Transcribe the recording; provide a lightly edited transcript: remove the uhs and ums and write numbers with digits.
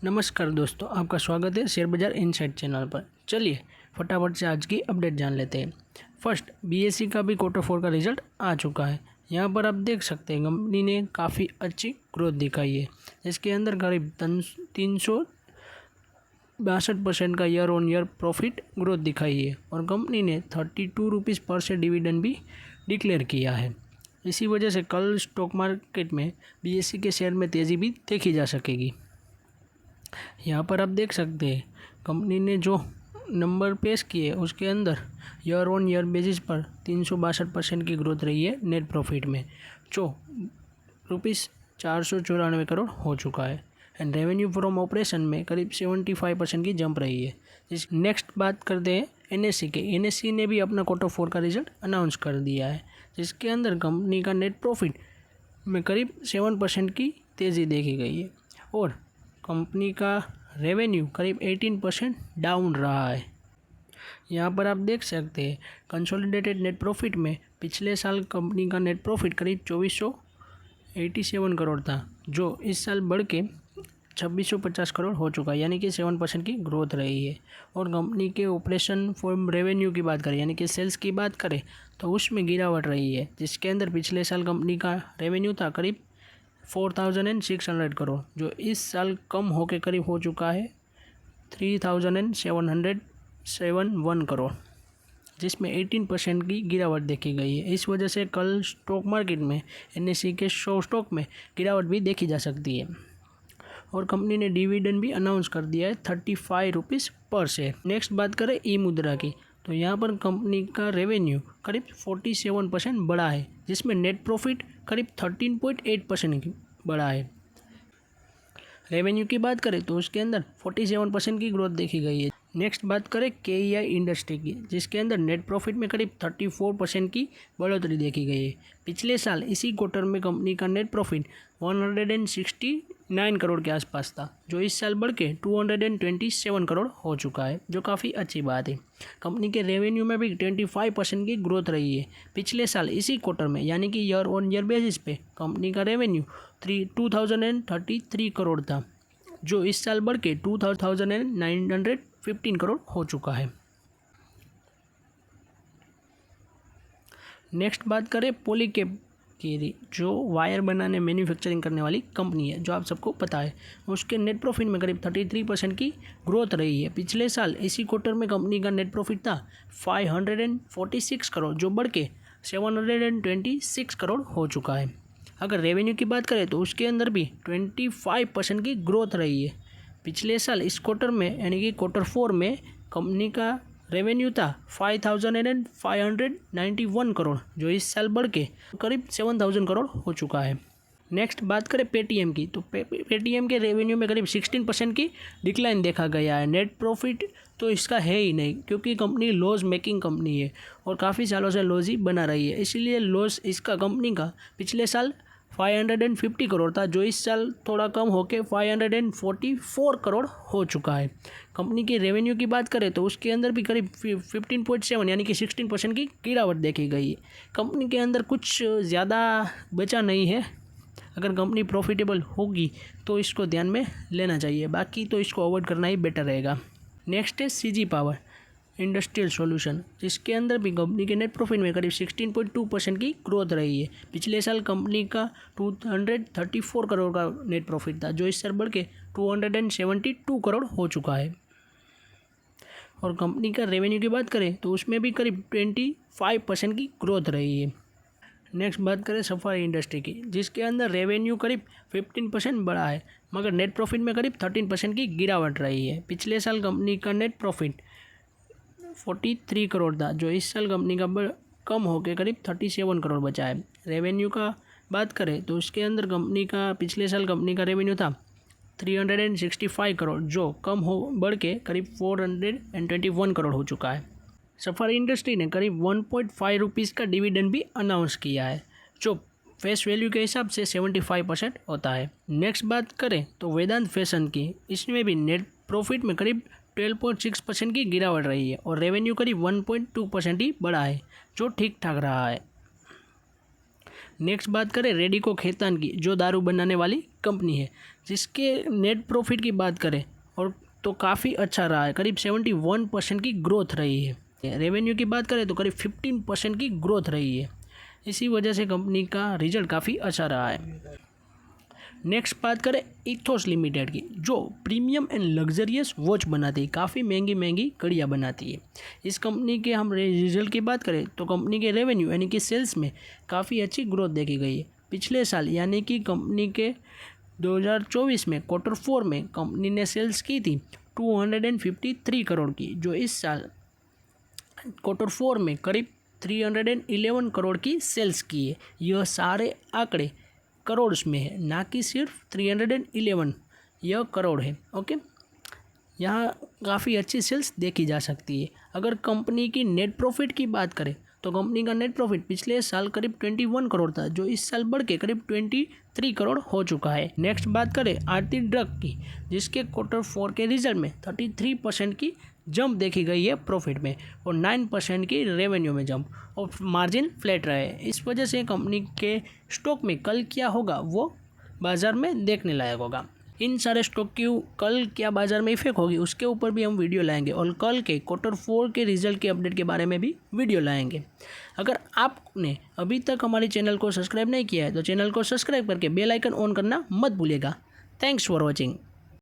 नमस्कार दोस्तों, आपका स्वागत है शेयर बाजार इनसाइट चैनल पर। चलिए फटाफट से आज की अपडेट जान लेते हैं। फर्स्ट, बीएसई का भी Q4 का रिजल्ट आ चुका है। यहाँ पर आप देख सकते हैं कंपनी ने काफ़ी अच्छी ग्रोथ दिखाई है, जिसके अंदर करीब 362% का year on year profit growth दिखाई है और कंपनी ने 32 रुपीज़ पर शेयर डिविडेंड भी डिक्लेयर किया है। इसी वजह से कल स्टॉक मार्केट में बीएसई के शेयर में तेज़ी भी देखी जा सकेगी। यहाँ पर आप देख सकते हैं कंपनी ने जो नंबर पेश किए उसके अंदर ईयर ऑन ईयर बेसिस पर 362% की ग्रोथ रही है नेट प्रॉफिट में, जो ₹494 करोड़ हो चुका है। एंड रेवेन्यू फ्रॉम ऑपरेशन में करीब 75% की जंप रही है। नेक्स्ट बात करते हैं एनएससी के। एनएससी ने भी अपना Q4 का रिजल्ट अनाउंस कर दिया है, जिसके अंदर कंपनी का नेट प्रॉफिट में करीब 7% की तेज़ी देखी गई है और कंपनी का रेवेन्यू करीब 18% डाउन रहा है। यहाँ पर आप देख सकते हैं कंसोलिडेटेड नेट प्रॉफिट में पिछले साल कंपनी का नेट प्रॉफिट करीब 2487 करोड़ था, जो इस साल बढ़ के 2650 करोड़ हो चुका है, यानी कि 7% की ग्रोथ रही है। और कंपनी के ऑपरेशन फ्रॉम रेवेन्यू की बात करें, यानी कि सेल्स की बात करें, तो उसमें गिरावट रही है, जिसके अंदर पिछले साल कंपनी का रेवेन्यू था करीब 4600 करोड़, जो इस साल कम होकर करीब हो चुका है 3771 करोड़, जिसमें 18% की गिरावट देखी गई है। इस वजह से कल स्टॉक मार्केट में एनएससी के 100 स्टॉक में गिरावट भी देखी जा सकती है। और कंपनी ने डिविडेंड भी अनाउंस कर दिया है 35 रुपीज़ पर शेयर। नेक्स्ट बात करें ई मुद्रा की, तो यहाँ पर कंपनी का रेवेन्यू करीब 47% बढ़ा है, जिसमें नेट प्रॉफिट करीब 13.8% की बढ़ा है। रेवेन्यू की बात करें तो उसके अंदर 47% की ग्रोथ देखी गई है। नेक्स्ट बात करें केईआई इंडस्ट्री की, जिसके अंदर नेट प्रॉफिट में करीब 34% की बढ़ोतरी देखी गई है। पिछले साल इसी क्वार्टर में कंपनी का नेट प्रॉफिट 169 करोड़ के आसपास था, जो इस साल बढ़ के 227 करोड़ हो चुका है, जो काफ़ी अच्छी बात है। कंपनी के रेवेन्यू में भी 25% की ग्रोथ रही है। पिछले साल इसी क्वार्टर में, यानी कि ईयर ऑन ईयर बेसिस पे कंपनी का रेवेन्यू 2033 करोड़ था, जो इस साल बढ़ के 2915 करोड़ हो चुका है। नेक्स्ट बात करें पॉलीकैब की, जो वायर बनाने मैन्युफैक्चरिंग करने वाली कंपनी है, जो आप सबको पता है। उसके नेट प्रॉफिट में करीब 33% की ग्रोथ रही है। पिछले साल इसी क्वार्टर में कंपनी का नेट प्रॉफिट था 546 करोड़, जो बढ़ के 726 करोड़ हो चुका है। अगर रेवेन्यू की बात करें तो उसके अंदर भी 25% की ग्रोथ रही है। पिछले साल इस क्वार्टर में, यानी कि Q4 में कंपनी का रेवेन्यू था 5591 करोड़, जो इस साल बढ़ के करीब 7000 करोड़ हो चुका है। नेक्स्ट बात करें पेटीएम की, तो पेटीएम के रेवेन्यू में करीब 16% की डिक्लाइन देखा गया है। नेट प्रॉफिट तो इसका है ही नहीं, क्योंकि कंपनी लॉस मेकिंग कंपनी है और काफ़ी सालों से लॉस ही बना रही है, इसीलिए लॉस इसका कंपनी का पिछले साल 550 करोड़ था, जो इस साल थोड़ा कम होकर 544 करोड़ हो चुका है। कंपनी की रेवेन्यू की बात करें तो उसके अंदर भी करीब 15.7 यानी कि 16% की गिरावट देखी गई है। कंपनी के अंदर कुछ ज़्यादा बचा नहीं है। अगर कंपनी प्रॉफिटेबल होगी तो इसको ध्यान में लेना चाहिए, बाकी तो इसको अवॉइड करना ही बेटर रहेगा। नेक्स्ट है सीजी पावर इंडस्ट्रियल सॉल्यूशन, जिसके अंदर भी कंपनी के नेट प्रॉफिट में करीब 16.2% की ग्रोथ रही है। पिछले साल कंपनी का 234 करोड़ का नेट प्रॉफिट था, जो इस साल बढ़ के 272 करोड़ हो चुका है। और कंपनी का रेवेन्यू की बात करें तो उसमें भी करीब 25% की ग्रोथ रही है। नेक्स्ट बात करें सफारी इंडस्ट्री की, जिसके अंदर रेवेन्यू करीब 15% बढ़ा है, मगर नेट प्रॉफिट में करीब 13% की गिरावट रही है। पिछले साल कंपनी का नेट प्रॉफिट 43 करोड़ था, जो इस साल कंपनी का कम होकर करीब 37 करोड़ बचा है। रेवेन्यू का बात करें तो उसके अंदर कंपनी का पिछले साल कंपनी का रेवेन्यू था 365 करोड़, जो कम हो बढ़ के करीब 421 करोड़ हो चुका है। सफारी इंडस्ट्री ने करीब 1.5 रुपीज़ का डिविडेंड भी अनाउंस किया है, जो फेस वैल्यू के हिसाब से 75% होता है। नेक्स्ट बात करें तो वेदांत फैशन की, इसमें भी नेट प्रॉफिट में करीब 12.6% की गिरावट रही है और रेवेन्यू करीब 1.2% ही बढ़ा है, जो ठीक ठाक रहा है। नेक्स्ट बात करें रेडिको खैतान की, जो दारू बनाने वाली कंपनी है, जिसके नेट प्रॉफिट की बात करें और तो काफ़ी अच्छा रहा है, करीब 71% की ग्रोथ रही है। रेवेन्यू की बात करें तो करीब 15% की ग्रोथ रही है। इसी वजह से कंपनी का रिजल्ट काफ़ी अच्छा रहा है। नेक्स्ट बात करें इथोस लिमिटेड की, जो प्रीमियम एंड लग्जरियस वॉच बनाती है, काफ़ी महंगी महंगी घड़ियाँ बनाती है। इस कंपनी के हम रिजल्ट की बात करें तो कंपनी के रेवेन्यू यानी कि सेल्स में काफ़ी अच्छी ग्रोथ देखी गई है। पिछले साल यानी कि कंपनी के 2024 में Q4 में कंपनी ने सेल्स की थी 253 करोड़ की, जो इस साल Q4 में करीब 311 करोड़ की सेल्स की है। यह सारे आंकड़े करोड़ में है, ना कि सिर्फ 311, यह करोड़ है। ओके, यहाँ काफ़ी अच्छी सेल्स देखी जा सकती है। अगर कंपनी की नेट प्रॉफिट की बात करें तो कंपनी का नेट प्रॉफिट पिछले साल करीब 21 करोड़ था, जो इस साल बढ़ के करीब 23 करोड़ हो चुका है। नेक्स्ट बात करें आरती ड्रग की, जिसके Q4 के रिजल्ट में 33% की जंप देखी गई है प्रॉफिट में और 9% की रेवेन्यू में जंप, और मार्जिन फ्लैट रहे। इस वजह से कंपनी के स्टॉक में कल क्या होगा वो बाज़ार में देखने लायक होगा। इन सारे स्टॉक की कल क्या बाज़ार में इफेक्ट होगी उसके ऊपर भी हम वीडियो लाएंगे, और कल के Q4 के रिजल्ट के अपडेट के बारे में भी वीडियो लाएंगे। अगर आपने अभी तक हमारे चैनल को सब्सक्राइब नहीं किया है तो चैनल को सब्सक्राइब करके बेल आइकन ऑन करना मत भूलिएगा। Thanks for watching.